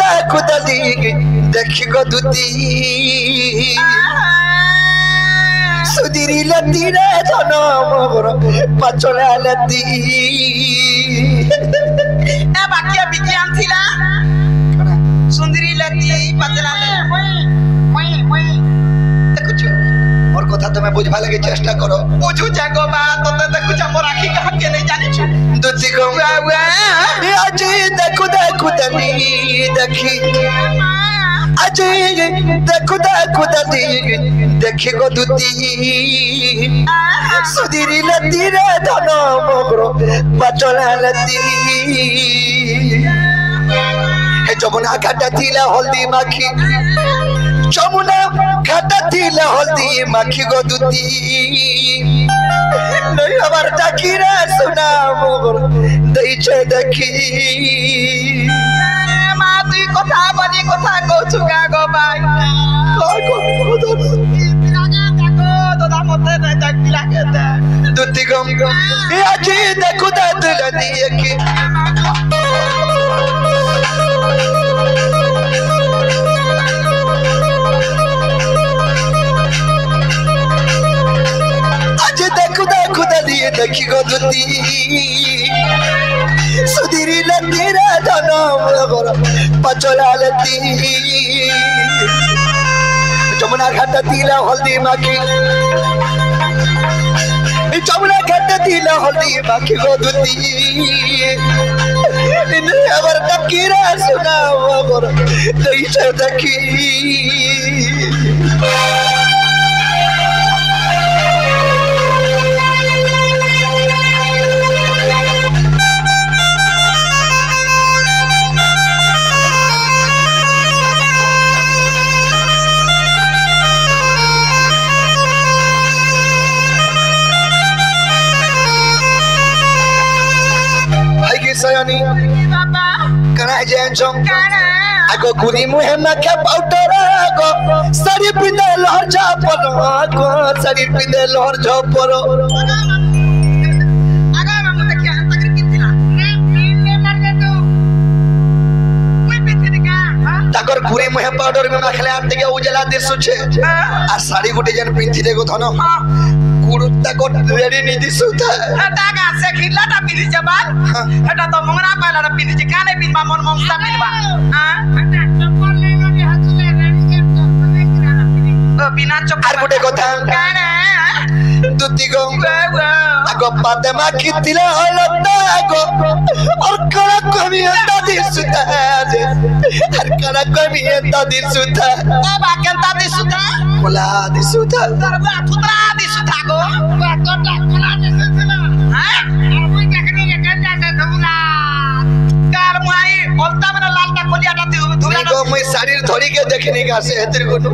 देखु दली देखी गो दुती सुधीरी लती रे धन मोर पचला लती ए बाकी विज्ञान थिला सुंदरी लती पचला मैं देखुछु मोर कथा तमे बुझबा लगे चेष्टा करो बुझु जागो बा तो देखुछ मोर आखी कहा के नहीं जानि छु दुती गो आज देखु देखु दली देखी आज देखु देखु दली देखी गो दुती सुधीरी लती रे धन मोर पचला लती हे जमुना घाटा थिला हल्दी माखी जमुना घाटा थिला हल्दी माखी गो दुती नहीं हमार डाकी रे सुना मोर दैछे देखी मा तुई कथा बनी कथा कहछु का गो भाई दादा मते नहीं डाकी लागे दुती गम आज देखु दादला दिए की देखु दली देखी गो दुती सुधीरी लती रे धन मोर पचला लती जमुना घाट तिला हल्दी माखी जमुना घाट तिला हल्दी माखी गो दुती अबर डकी रे सुना मोर दैछे देखी सयानी बाबा कना जेंचो काना आगो गुनी मुहे माखे पाउडर आगो साड़ी पिंदे लहर झापर आगो साड़ी पिंदे लहर झापर आगा मामू देखिया तगरी किथिला ने मारले तो कोई पिथि का ताकर गुनी मुहे पाउडर में माखले आत के उजला दिसु छे आ साड़ी गुटे जन पिंथि देखो धनो गुरुता को रेडी नी दिसु था दागा से खिला ता पिथि जबाल एटा तो मंगरा पाला ता पिथि जे काने पिनबा मन मंगसा पिनबा हां चप्पल ले लो जे हाथले रेडी के बिना चप्पल आर गुटे कथा काने दुती गो आगो पाते माखी तिला हलता आगो और कड़ा कमी अंदा दिसु था हर कड़ा कमी अंदा दिसु था बाबा केंता दिसु था कोला दिसु था दरबा थुतरा दिसु था गो बाकोटा कोला दिसु था हां मुई देखनी के कंजा से धुला कार मुई ओल्टा में लालटा कोलियाटा धुला गो मुई शरीर धरी के देखनी का से हेतिर कोनु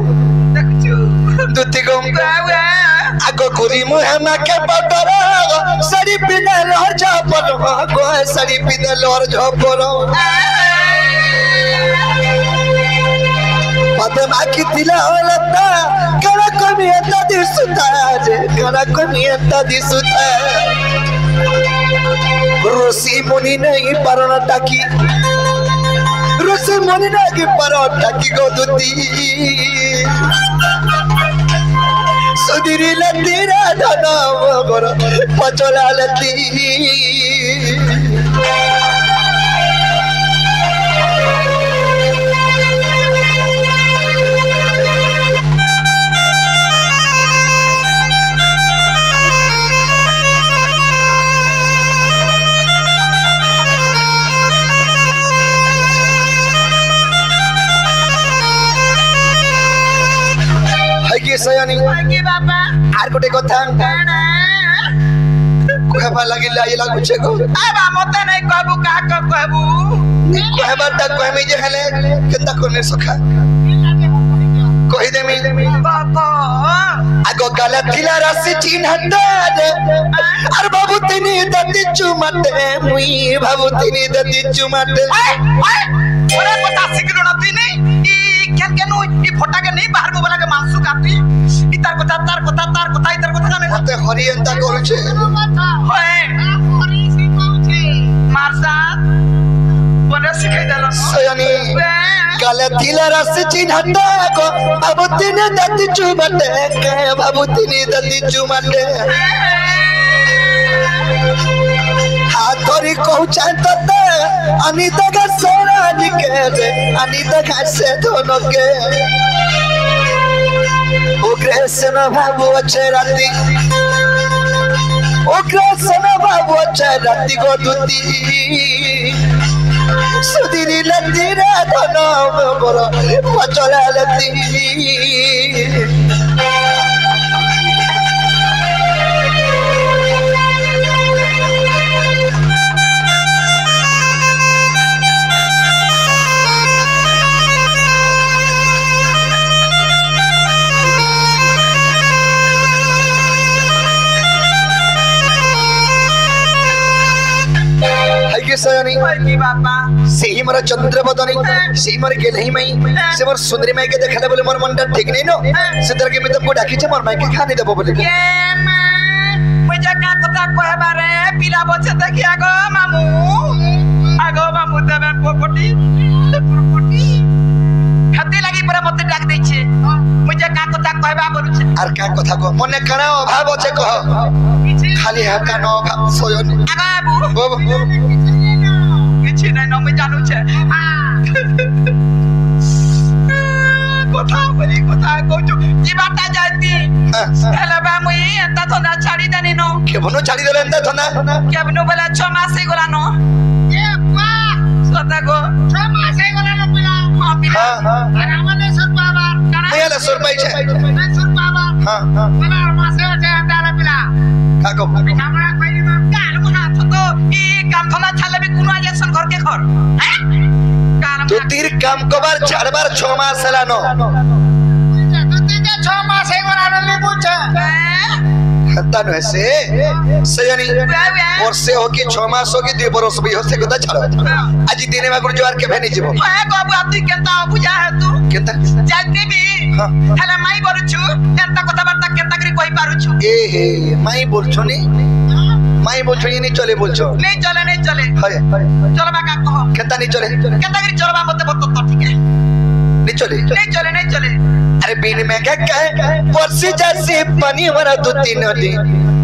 देखछु दुती गो आगो गुरी मुहे माके पाउडर साड़ी पिने लहर झापर गो साड़ी पिने लहर झापर पाते माखी तिला हलता कड़ा कमी अंदा दिसु था जे कड़ा कमी अंदा दिसु था ऋषि मुनि नहीं परना टाकी ऋषि मुनि नहीं परना टाकी गो दुती सुधीरी लती रे धन मोर पचला लती के सयानी के बाबा आर गोटे कथा काना कहबा लागि लाई लागु छे गो आबा मते नै कहबू का कहबू कहबा त कहमी जे हले केता कोने सखा कहि देमी बाबा आगो गलत थिला राशि चिन्हता दे अर बाबू तिनी दति चुमते मुई बाबू तिनी दति चुमते ओरे पता सिकरो न तिनी ई केन केनु ई फोटा के नहीं बाहर बोला के मांसु काटी ई तार कथा इतर कथा ने मते हरियंता करू छे होए हरि से कहू छे मार साथ बोले सिखाई देला सयानी काले थिला रस चिन्हता को बाबूती ने दती चुमटे के बाबूती ने दती चुमटे हाथोरी कहूचते अनिता का सोना निके रे अनिता का से दोनों के उग्रसन बाबू अच्छे राती उग्रसन बाबू अच्छे राती को दुती सुधीरी लती रे दोनों बोलो पचला लती सयनी की बाबा सेही मर चंद्र बदनी सेही मर के नहीं मई से मर सुंदरी माई के देखले बोले मोर मन ठीक नहीं नो से तरह के मैं तुमको डाकी छे मोर माई के खाने देबो बोले ये मुझे का कथा कहे बारे पिला बचे देखि आगो मामू तबे पोपटी हते लगी पर मते डाक दै छे मुझे का कथा कहबा बोलु छे आर का कथा को मने कना अभाव छे कह खाली हा का नो अभाव सोयनी बाबू किछि नै न मैं जानू छे कथा बोली कथा कहू जी बाटा जाती हेले बा मुई एता थना छाड़ी देनी नो केबनो छाड़ी देले एता थना केबनो बोला 6 मास हे गोला नो ए बा सदा गो 6 मास हे गोला नो पिला हां पिला अरे हमने सुर बाबा कना मेला सुर पाई छे मैं सुर बाबा हां बोला मास हे छे अंदारा पिला का को हमरा कोई मा काल मुना तो ई काम थना छाले भी कुनो आजेसन घर के घर हैं तो तीर काम कबार छाड़बार 6 मास लानो तो तीर 6 मास हे गोला नो ले पूछे तन ऐसे सयनी वर्षे हो कि 6 मास हो कि 2 बरस भी हो से कदा छाड़ आज दिन में गुरु जवार के भेनी जीवो ए बाबू आप केंता बुझा है तू केंता जाती भी हला माई बोलछु केंता कथा बार्ता केंता करी कहि पारुछु ए हे माई बोलछु नी माई बोलछु नी चले बोलछु नहीं चले हाय चलो बा का कहो केंता नी चले केंता करी चलबा मते बत तो ठीक है नहीं चले अरे बिन में क्या कहे वर्षी जैसे पानी हमारा 2-3 नदी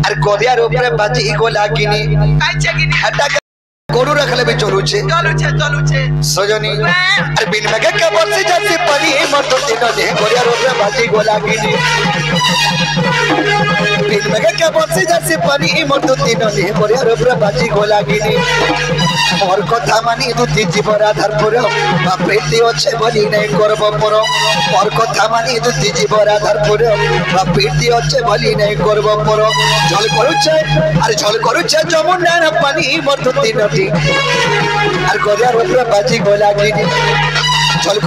अरे गोदिया ऊपर बाजी को लागिनी काई छगिनी हटा गोरु रखले भी चलू छे सजनी अरे बिन में क्या वर्षी जैसे पानी हमारा 2-3 नदी गोदिया ऊपर बाजी को लागिनी बिन में क्या वर्षी जैसे पानी हमारा 2-3 नदी गोदिया ऊपर बाजी को लागिनी मोर कथा मानी दुती जीवर आधार पर प्रीति अच्छे बोली नहीं करब पर मोर कथा मानी दुती जीवर आधार पर प्रीति अच्छे बोली नहीं करब पर झल करूचे जमुनार पानी मोर दुती नदी आर गोरिया ऊपर बाजी गोला गिनी झल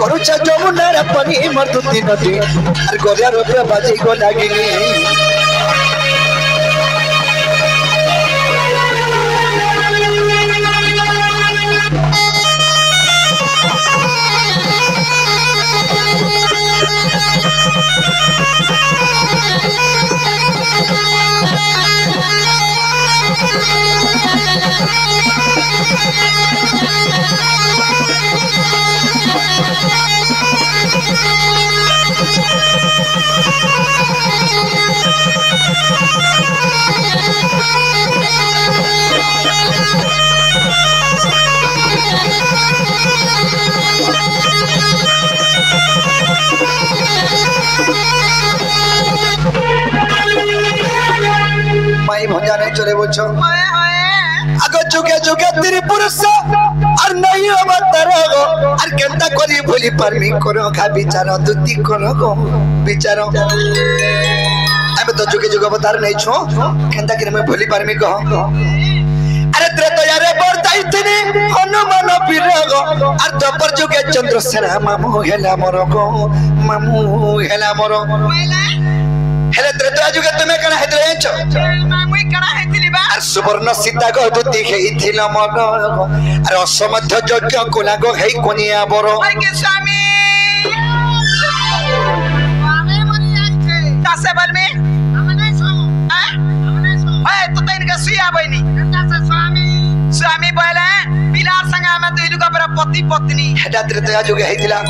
करूचे जमुनार पानी मोर दुती नदी आर गोरिया ऊपर बाजी गोला गिनी माई भंजा नहीं चले बोलछो आगो जुगे तेरी पुरुष और नहीं हो तरगो और केंता करी भूली परमी करो का विचार दुती करो गो विचार अबे तो जुगे अवतार नहीं छो केंता करे मैं भूली परमी कहो अरे तेरे तो यार बरताई तने हनुमान बिरगो और दोपर जुगे चंद्रसेना मामू हेला मोरो गो मामू हेला मोरो हेले तेरे तो आजुगे तुम्हें कना हेत रेंचो मामुई कना हेतिली बा और सुवर्ण सीता को दुती हेइथिला मन और असमध्य यज्ञ कोला गो हेइ कोनिया बरो ओए के स्वामी मनी आछे तासे बल में हमने सो ओए तो तैन के सुया बइनी तासे स्वामी बोले बिलार संगा में दुई लुगा पर पति पत्नी हेटा त्रेतया जुगे हेतिला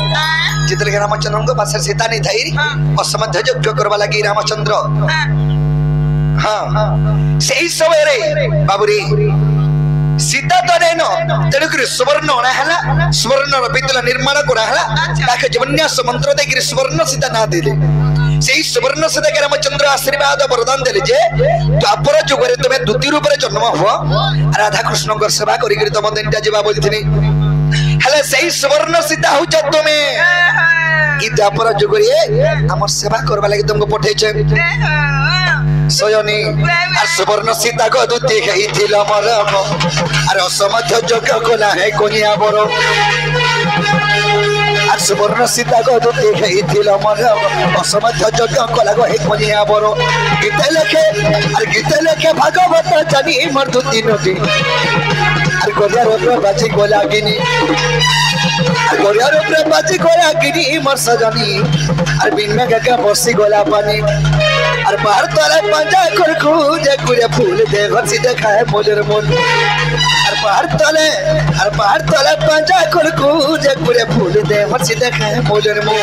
जितले रामचंद्र को पास सीता नहीं थाई असमध्य यज्ञ करबा लागि रामचंद्र हां सेही समय रे बाबूरी सीता तो नेनो तेणुकरी सुवर्ण हला सुवर्ण पितल निर्माण करा हला ताके जवन्यास मंत्र देकरी सुवर्ण सीता ना देले सेही सुवर्ण सीता के रामचंद्र आशीर्वाद वरदान देले जे द्वापर जुगरे तमे द्वितीय रूप रे जन्म हो राधा कृष्ण को सेवा करी करी तम दिनटा जीवा बोलथिनी हले सेही सुवर्ण सीता हो छ तमे ई द्वापर जुगरे हमर सेवा करबा लागि तुमको पठै छै सयनी আর সুবর্ণ সীতা को দুতি খাইছিল মরম আর অসমধ্য যোগ্য কোলা হে কোনিয়া বড় আর সুবর্ণ সীতা को দুতি খাইছিল মরম অসমধ্য যোগ্য কোলা গো হে কোনিয়া বড় গীতে লেখে ভাগবত জানি মর দুতি নটি আর গরিয়া রূপ বাজি গোলাগিনী আর গরিয়া রূপ বাজি গোলাগিনী মর সজনী আর বিন में गगा बसी गोला पानी और बाहर तोला पंजा खुरखू जे गुरे फूल दे घसी देखाए मोजर मोन और बाहर तोले पंजा खुरखू जे गुरे फूल दे घसी देखाए मोजर मोन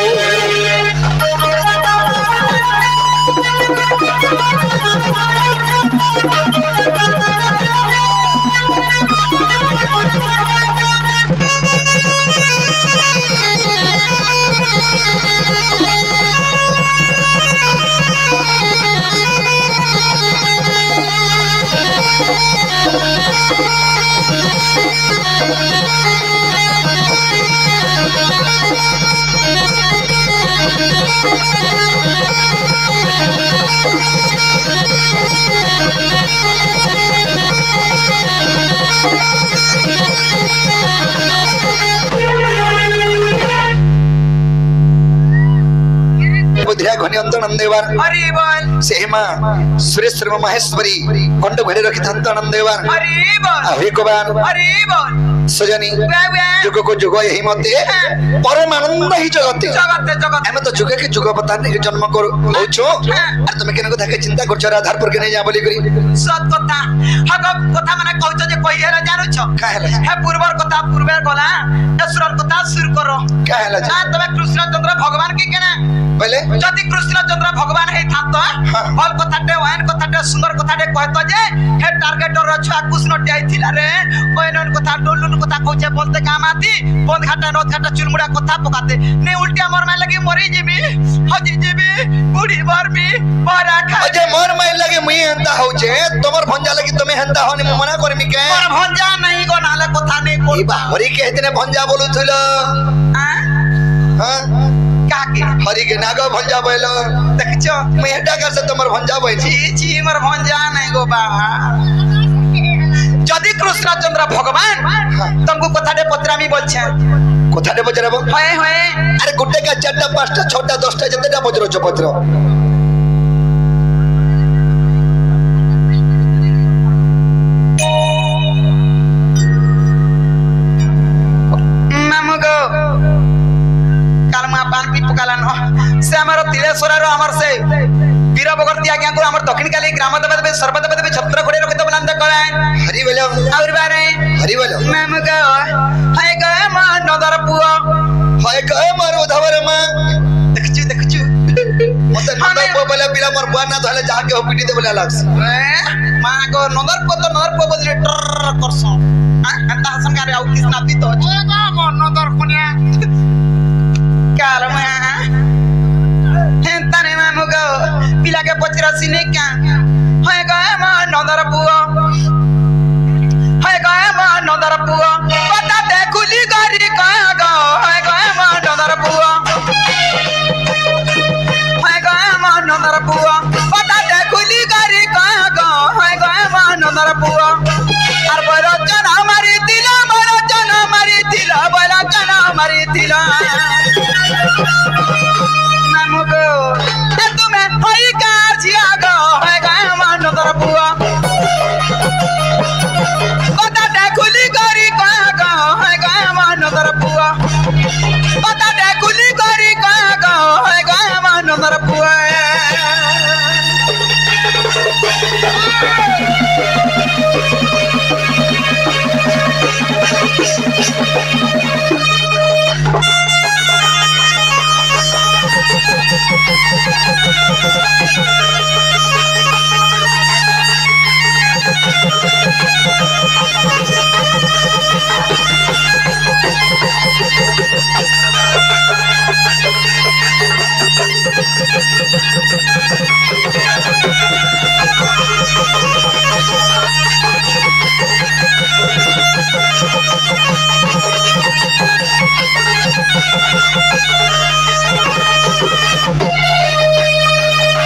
बुद्धिया घनियंत नंदेवार हरि बोल सेहिमा सुरेश्वर महेश्वरी कंड घड़े रखी थंत नंदेवार हरि बोल हरि कोबान हरि बोल सजनी जुग को जुग यही मते परम आनंद ही जगत जगत एमे तो जुग के जुग पता नहीं जन्म कर होछो और तुम केन को धके चिंता करछ आधार पर के नहीं जा बोली करी सत कथा हग कथा माने कहछ जे कहि हेला जानुछ काहेला हे पूर्वर कथा पूर्वे गला असुरर कथा सुर करो काहेला आ तबे कृष्ण चंद्र भगवान की केना बोले जति कृष्ण चंद्र भगवान हे थात भल कथाटे वान कथाटे सुंदर कथाटे कहत जे हे टारगेटर रछुआ कृष्ण टे आइथिला रे ओयनन कथा डोलुन कथा कहछे बोलते काम आती बंद घाटा नोत घाटा चुलमुड़ा कथा पकाते ने उल्टिया मोर माय लगी मरी जीबी हजी जीबी बूढ़ी मरबी बरा खा अजे मोर माय लगे मुई हंता होछे तोमर भंजा लगी तुमे हंता होनी मना करमी के मोर भंजा नहीं गो नाले कथा नहीं बोल ई बाहरी के हेतने भंजा बोलु थुलो हां काके हरि के नागो भंजा बोलो देखछो मैं हेटा कर से तोमर भंजा बोई जी मोर भंजा नहीं गो बा जदि कृष्ण चंद्र भगवान तुमको कथाटे पत्रामी बोलछे कथाटे बजराबो होए होए अरे गुड्डे का 4टा 5टा 6टा 10टा जतेटा बजरो चपत्र मामुगो कालमा पान पी पकालान से हमर तिलेश्वर रो हमर से वीर बगरती आज्ञा को हमर दक्षिण काली ग्राम देवते सर्वत देवते छत्र घोड़े रखते बुलंद कराए हरि बोलो और बारे हरि बोलो मामुगो हाय ग मा नदर पुओ हाय ग मार उधवर मां देखछु मते नंदर पो बोले बिला मोर बुआ ना धले जाके हो पिटी दे बोला लागस मां को नदर पो बोले टर करसो अंता संगारे आउ किसना पी तो ग मा नदर कोनिया कालमा हेंताने मामुगो पिला के पचरा सिने क्या हाय ग मा नदर पुओ पता दे कुली गारी का गो हाय ग मा नदर पुओ पता दे कुली गारी का गो हाय ग मा नदर पुओ आर बरचना मारी दिला मामुगो तुम्हें होई का जिया गो हाय ग मा नदर पुओ पता दे कुली गारी का गो हाय ग मा नदर पुओ पता दे कुली गारी का गो हाय ग मा नदर पुओ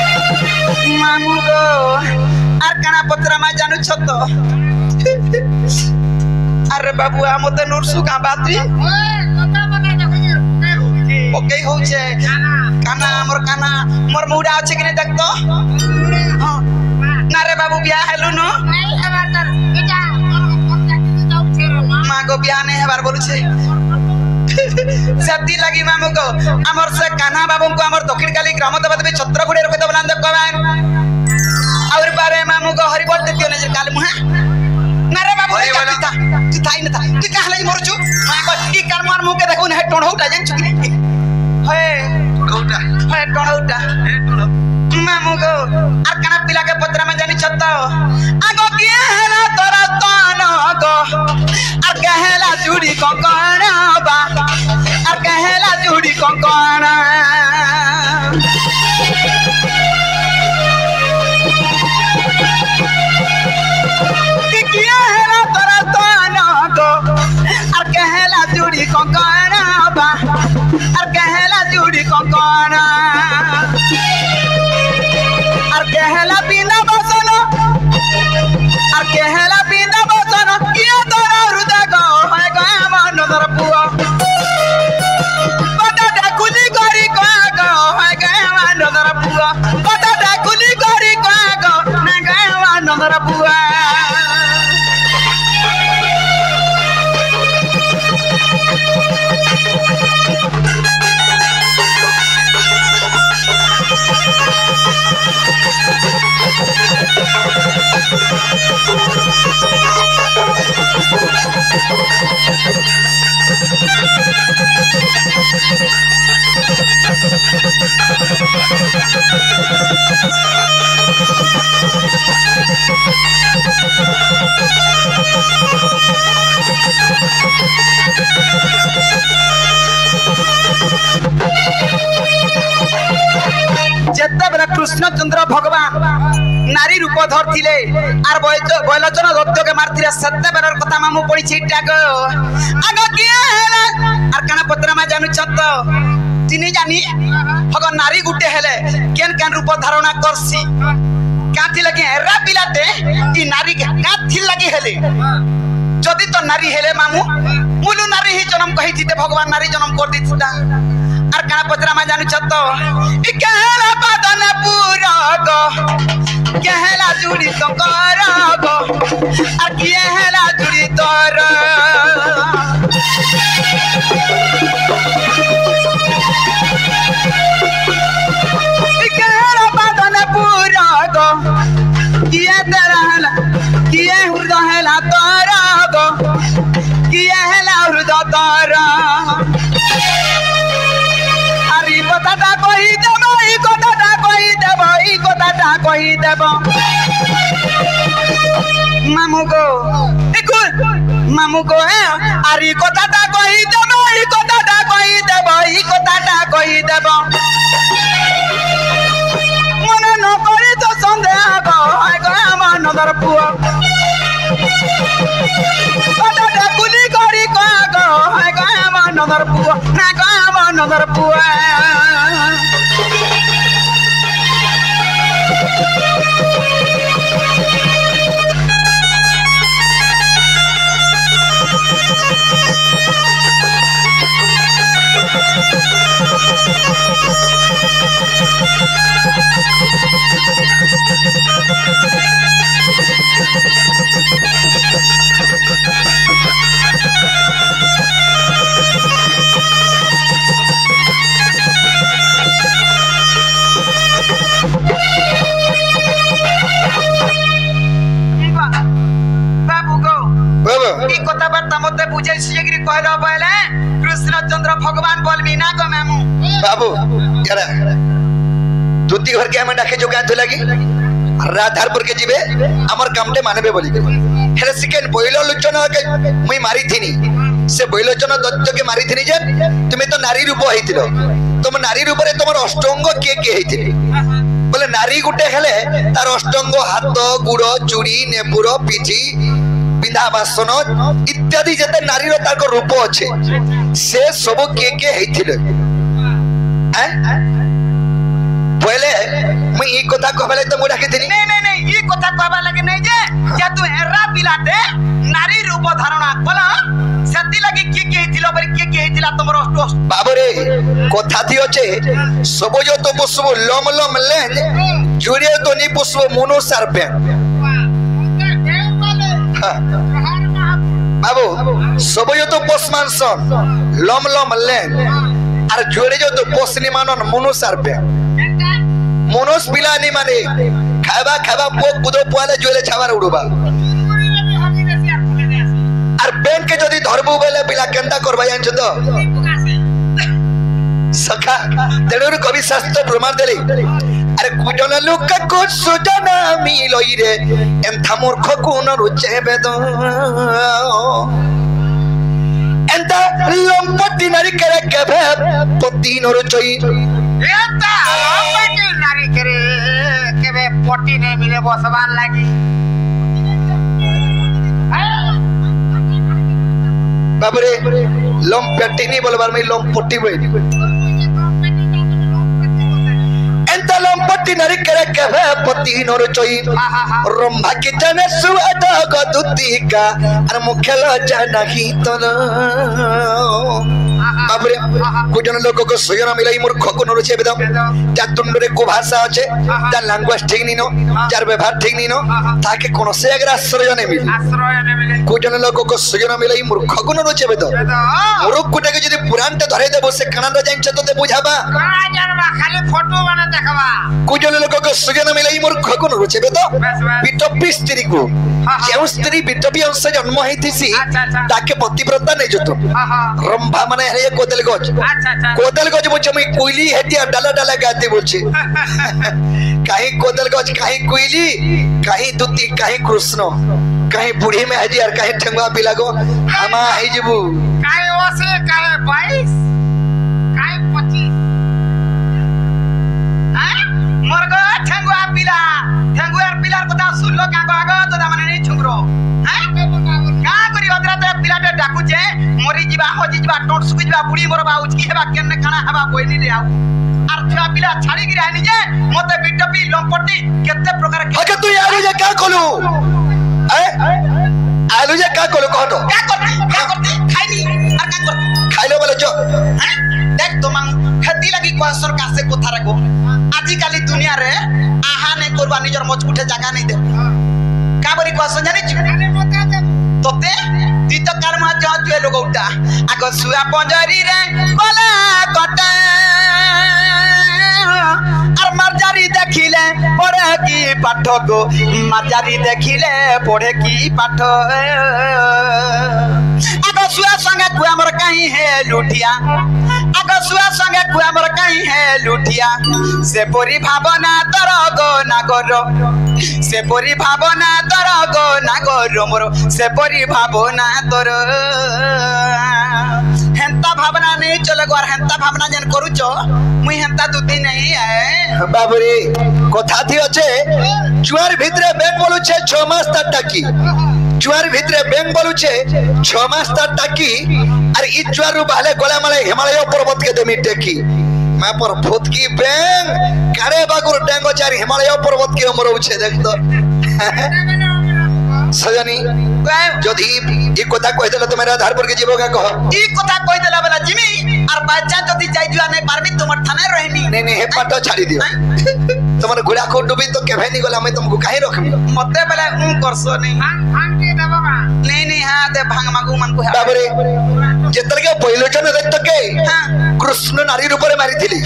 मामू गो आर काना पत्रा मा जानू छत अरे बाबू हम त नुरसु का बाती ओके हो छे काना मोर मुडा अछि कि देख तो ना रे बाबू बिया हेलु न नहीं हमार तर बेटा मां को बिया नहीं हबार बोलु छे सती लगी मामू को हमर से कान्हा बाबू को हमर दक्षिण काली ग्राम देवता में छत्रगुड़ी रखे दबना दे कबान और बारे मामू को हरि बोल देतियो नजर काल मुहा ना रे बाबू तू थाई न था तू कह लई मोर छु मां को ई कर मार मुंह के देखो न हे टोणौटा जान छु हे टोणौटा मामू को आर काना पिला के पत्रा में जानी छत आगो के हला तोरा तन गो आर कहला जुड़ी कंकण बा आर कहला जुड़ी कंकण किया हला तोरा तन गो आर कहला जुड़ी कंकण बा आर कहला जुड़ी कंकण आर कहला बिना बसन आर कहला बिना बसन किया तोरा हृदय गो है गो मन दर पुआ बटा डाकुली गरी गो है गो मन दर पुआ बटा डाकुली गरी गो ना गो मन दर पुआ जेते बेला कृष्णचंद्र भगवान नारी रूप धरथिले आर बयलोचन दत्त के मारथिले सत्ते बेलर कथा मामू पड़ी छिटा गो आगो किया हेला आर काना पत्रा मा जानू छत तिनी जानी भगवान नारी गुटे हेले केन केन रूप धारणा करसी काथि लगे हेरा पिलाते ई नारी काथि लगी हेले जदी तो नारी हेले मामू मुलु नारी ही जन्म कहि थिते भगवान नारी जन्म कर दिथिता आर काना पत्रा मा जानू छत ई कहला बदन पूरा गो कहला जुड़ी तो कर गो आ कहला जुड़ी तोर ई कहला बदन पूरा गो किए तेरा किए हृदय हेला तोर गो किए हेला हृदय तोर কথাটা কই দেব এই কথাটা কই দেব এই কথাটা কই দেব মামু গো আর এই কথাটা কই দেব এই কথাটা কই দেব এই কথাটা কই দেব মনে নকরি তো সন্দেহ গো আমার নদর পুয়া কথাটা গুলি করি গো আমার নদর পুয়া না গো আমার নদর পুয়া बाबू धुती घर के हमें डाके जो क्या तो लगी राधारपुर के जीवे अमर कामटे मानबे बोली हेले सेकेंड बइलोचन के मुई मारी थिनी से बइलोचन दत्त के मारी थिनी जे तुमे तो नारी रूप हेतिलो तुम नारी रूप रे तुमर अष्टांग के हेतिले बोले नारी गुटे हेले तार अष्टांग हाथ गुड़ चूड़ी नेपुर पिठी बिंधा बासन इत्यादि जते नारी रो तार रूप अच्छे से सब के हेतिले हैं पहले मैं ई कथा कहबले तो मुडा के दिनी नहीं नहीं नहीं ई कथा कहबा लगे नहीं जे या तू एरा पिलाटे नारी रूप धारणा बोला सती लगे के हेतिलो पर के हेतिला तमरो अष्ट बाबू रे कथा थी अच्छे सब जो तो पुष्प लम लम लेन जुड़े तो नहीं पुष्प मोनो सर्पे बाबू सब जो तो पोषमान सन लम लम लेन और जुड़े जो तो पोषनी मानन मोनो सर्पे मोनोस पिला नहीं माने खावा खावा पोक बुदो पुआले जोले छावार उड़ुबा और बैंक के जदी धरबु बेले पिला केंता करबा जानछ तो सखा तेणुर कवि शास्त्र प्रमाण देले अरे कुटन लोक को सुजना मिलई रे एंथा मूर्ख कोन रुचे बेद एंता लंपति नारी करे केभे पति न रुचई एंता लंपति नारी करे केभे पति ने मिले बसबान लागी बाबरे लंपति नहीं बोलबार में लंपति बोल एंता लंपति नारी करे केभे पति न रुचई रंभा के जने सुअद गदुतिका अर मुख्य लज्जा नहीं तन बाबरे कुजन लोक को सुयन मिलाई मूर्ख को नरुचे बेदम जा तुंडरे को भाषा अच्छे जा लैंग्वेज ठीक नहीं नो जार व्यवहार ठीक नहीं नो ताके कोन से अगर आश्रय ने मिले कुजन लोक को सुयन मिलाई मूर्ख को नरुचे बेदम मूर्ख कुटे के जदी पुराण ते धरे देबो से कणान जाइन छ तो ते बुझाबा जानबा खाली फोटो बना देखबा कुजन लोक को सुयन मिलाई मूर्ख को नरुचे बेदम बिटपी स्त्री को जेउ स्त्री बिटपी अंश जन्म हेतिसी ताके पतिव्रता नै जतो रंभा माने हे कोदल गज मुझे मैं कोयली हेतिया डाला डाला गाते बोलछे काहे कोदल गज काहे कोयली काहे दुती काहे कृष्ण काहे बूढ़ी में हजी और काहे ठंगवा पिलागो हमा हे जबू काहे ओसे काहे 22 काहे 25 हैं मोरगो ठंगवा पिलार কথা सुनलो कागो आगो तो दामने नहीं छुमरो हैं का करी अदरा ते पिलाटे डाकू जे मोरी जीवा होजी जीवा टोट सुकी जीवा बुढ़ी मोरबा उचकी हेबा केने खाना हेबा बोइनी ले आउ आर छुआ पिला छाड़ी गिरा नि जे मते बिटपी लंपटी केते प्रकार अगे तू आलू जे का कोलू आलू जे का कोलू कहतो का करती खाइनी और का करती खाइलो बोले जो हैं देख तो मन खेती लगी क्वेश्चन का से कोथा रखो आजि काली दुनिया रे आहा ने करबा निजर मजकुठे जगह नहीं दे का बरी क्वेश्चन जानि छु तोते तीत कर्म जजुए लोग उठा आगो सुआ पंजरी रे कोला कटा और मरजारी देखिले पढ़े की पाठ को मरजारी देखिले पढ़े की पाठ आगो सुआ संगे कुआ मर कहीं है लुटिया आगो सुआ संगे कुआ मर कहीं है लुटिया से परी भावना तर गो नागरो से परी भावना तर गो नागरो मोर से परी भावना तर हेंता भावना नहीं चले गो हेंता भावना जन करूचो मुई हेंता दुती नहीं है बाबरे कथा थी अच्छे जुआर भितरे बैंक बोलू छे 6 मास तक टाकी जुआर भितरे बैंक बोलू छे 6 मास तक टाकी अरे इ जुआर रु बाले गोला माले हिमालय पर्वत के देमी टेकी मैं पर भूत की बैंक कारे बागुर डेंगो चारी हिमालय पर्वत के हमरो छे देख तो सजनी जदी ई कथा कहि देला त मेरा आधार पर के जीवो का कह ई कथा कहि देला वाला जिमी और बच्चा जदी जाई जुआ नहीं पारबी तुमर थाने रहनी नहीं नहीं हे पाटो छाड़ी दियो तुमर गुड़ा को डूबी तो केभे नहीं गला मैं तुमको काहे रखमी मते बेले करसो नहीं भांग दे देबा नहीं नहीं हां दे भांग मागू मन को बाबरे जेतर के पहिलो जन रक्त के कृष्ण नारी रूप रे मारी थिली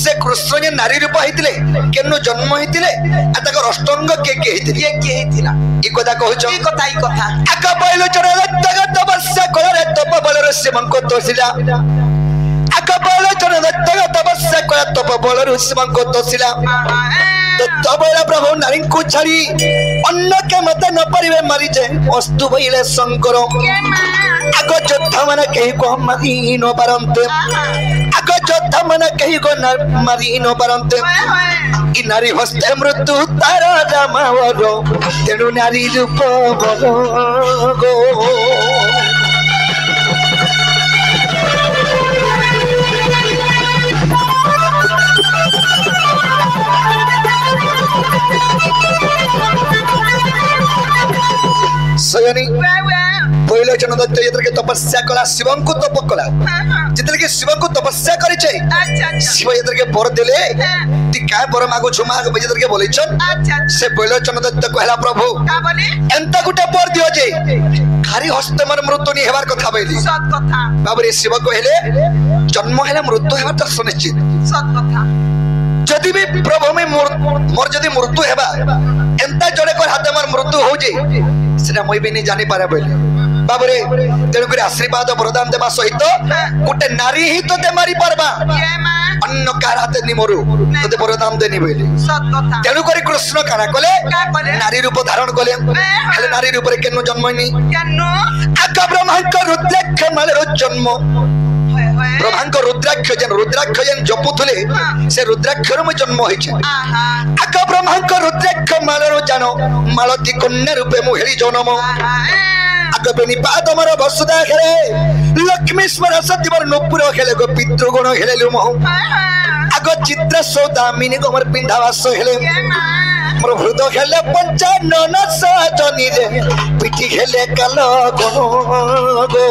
से कृष्ण जे नारी रूप हितिले केनो जन्म हितिले आ तकर अष्टांग के हितिले ये के हितिला ई कथा कहउछ ई कथा आका पहिलो जन रक्त गत वर्ष कोरे तप बल रे से मन को तोसिला कपाल जन दत्त तपस्या कला तप बल शिव को दसिला तबला प्रभु नारी को छाड़ी अन्न के मत न परिवे मरी जाए अस्तु भइले शंकर आग योद्धा माने कहीं को मारी न पारंते आग योद्धा माने कहीं को मारी न पारंते कि नारी हस्ते मृत्यु तार रामावर तेणु नारी रूप बल गो सयनी पहले जन दैत्य जेतरे के तपस्या कला शिवं को तप कला जेतरे के शिवं को तपस्या करि छै शिव जेतरे के बर देले ती काय बर मागो छु माग जेतरे के बोलै छन से पहले जन दैत्य कहला प्रभु का बोली एंता गुटे बर दियो जे खारी हस्त मन मृत्यु नि हेबार कथा बैली सत कथा बाबरे शिव कहले जन्म हेला मृत्यु हेबार त सुनिश्चित सत कथा जदि भी प्रभु में मोर जदि मृत्यु हेबा एंता जड़े कर हाथ मोर मृत्यु हो जे सेना मई भी नहीं जानि पारे बोले बाबरे तेणु कर आशीर्वाद वरदान देवा सहित गोटे नारी ही तो दे मारी पारबा अन्न कार हाथ नि मरु तते वरदान देनी बोले सत कथा तेणु कर कृष्ण काना कले नारी रूप धारण कले खाली नारी रूप रे केनु जन्मनी केनु आका ब्रह्मा को रुद्राक्ष माले जन्म ब्रह्मांक रुद्राक्ष जन जपुथले से रुद्राक्ष रो जन्म होइछे आका ब्रह्मांक रुद्राक्ष मालरो जानो मालती कन्या रूपे मु हेली जन्म आका बेनी पाद मर वसुदा खेले लक्ष्मी स्मर सत्यवर नपुर खेले गो पितृगुण खेले लुमो आका चित्र सौदामिनी गमर पिंधावास हेले मोर हृदय खेले पंचानन सजनी रे पिठी खेले काल गो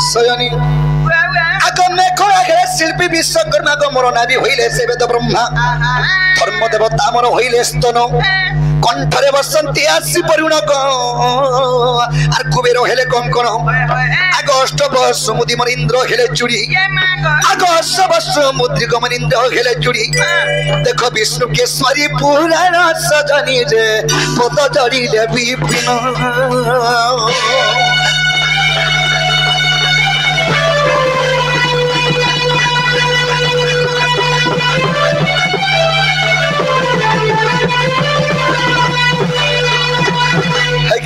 सयनी आगो में खोला गए शिल्पी विश्वकर्मा को मोर नारी होइले से वेद ब्रह्मा धर्म देवता मोर होइले स्तन कंठरे बसंती आसी परिण को आर कुबेर हेले कम कोन आगो अष्टभ समुद्री मोर इंद्र हेले चूड़ी आगो अष्टभ समुद्री को मोर इंद्र हेले चूड़ी देखो विष्णु केशरी पुराण सजनी रे पद जड़िले विपिन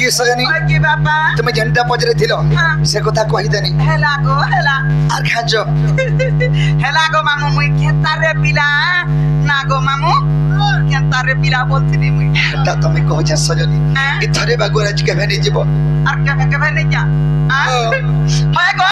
सजनी तुम्हें झंडा पजरे थिलो से कथा कहि देनी हेला गो हेला आर खाजो हेला गो मामू मुई खेतारे पिला ना गो मामू खेतारे पिला बोलथिनी मुई हेटा तमे कहो जे सजनी इथरे बागुराज के भेनी जीवो आर के भेनी जा आ होय गो